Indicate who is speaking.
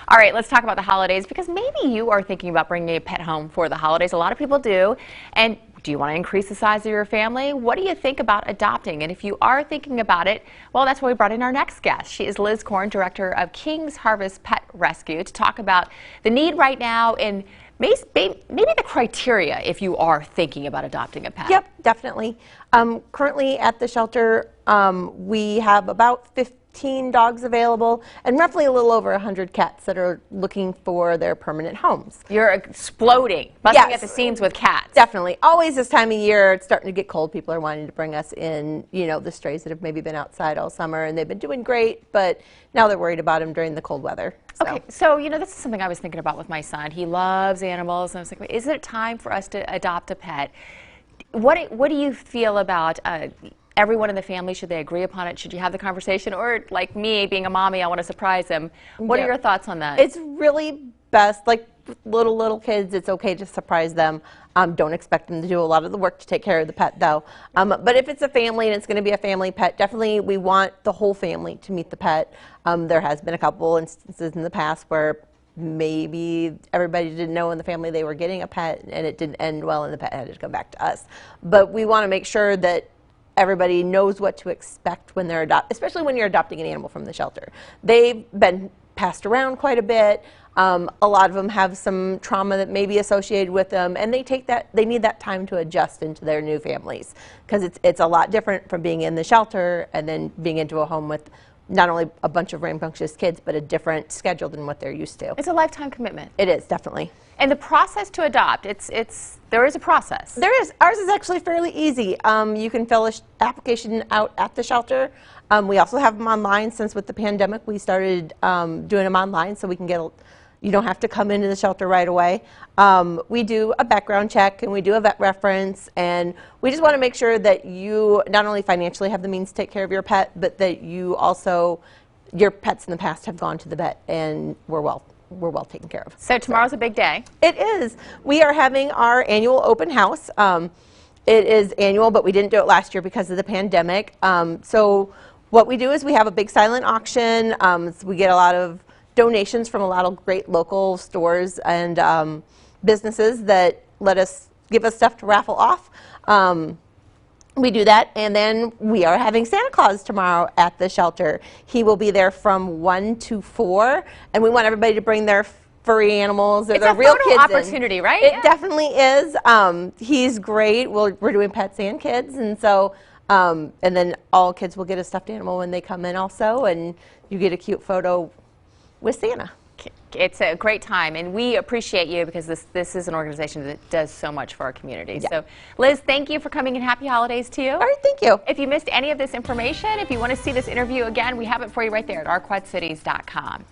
Speaker 1: All right, let's talk about the holidays because maybe you are thinking about bringing a pet home for the holidays. A lot of people do. And do you want to increase the size of your family? What do you think about adopting? And if you are thinking about it, well, that's why we brought in our next guest. She is Liz Korn, director of King's Harvest Pet Rescue, to talk about the need right now and maybe the criteria if you are thinking about adopting a pet.
Speaker 2: Yep, definitely. Currently at the shelter, we have about 15 dogs available and roughly a little over 100 cats that are looking for their permanent homes.
Speaker 1: You're exploding, busting at the seams with cats.
Speaker 2: Definitely. Always this time of year, it's starting to get cold. People are wanting to bring us in, you know, the strays that have maybe been outside all summer and they've been doing great, but now they're worried about them during the cold weather.
Speaker 1: Okay, so, you know, this is something I was thinking about with my son. He loves animals, and I was like, is it time for us to adopt a pet? What do you feel about everyone in the family? Should they agree upon it? Should you have the conversation? Or, like me, being a mommy, I want to surprise them. What are your thoughts on that?
Speaker 2: It's really best, like little kids, it's okay to surprise them. Don't expect them to do a lot of the work to take care of the pet, though. But if it's a family and it's going to be a family pet, definitely we want the whole family to meet the pet. There has been a couple instances in the past where maybe everybody didn't know in the family they were getting a pet and it didn't end well and the pet had to come back to us. But we want to make sure that everybody knows what to expect when they're especially when you're adopting an animal from the shelter. They've been passed around quite a bit. A lot of them have some trauma that may be associated with them, and they need that time to adjust into their new families because it's a lot different from being in the shelter and then being into a home with not only a bunch of rambunctious kids, but a different schedule than what they're used to.
Speaker 1: It's a lifetime commitment.
Speaker 2: It is, definitely.
Speaker 1: And the process to adopt, there is a process.
Speaker 2: There is. Ours is actually fairly easy. You can fill an application out at the shelter. We also have them online since with the pandemic we started doing them online so we can you don't have to come into the shelter right away. We do a background check and we do a vet reference, and we just want to make sure that you not only financially have the means to take care of your pet, but that you also, your pets in the past have gone to the vet and we're well taken care of.
Speaker 1: So tomorrow's a big day.
Speaker 2: It is. We are having our annual open house. It is annual, but we didn't do it last year because of the pandemic. So what we do is we have a big silent auction. So we get a lot of donations from a lot of great local stores and businesses that give us stuff to raffle off. We do that, and then we are having Santa Claus tomorrow at the shelter. He will be there from 1 to 4, and we want everybody to bring their furry animals.
Speaker 1: It's a
Speaker 2: real
Speaker 1: photo opportunity, right?
Speaker 2: It definitely is. He's great. We're doing pets and kids, and so and then all kids will get a stuffed animal when they come in also, and you get a cute photo with Santa.
Speaker 1: It's a great time, and we appreciate you because this is an organization that does so much for our community. Yeah. So, Liz, thank you for coming, and happy holidays to you.
Speaker 2: All right, thank you.
Speaker 1: If you missed any of this information, if you want to see this interview again, we have it for you right there at ourquadcities.com.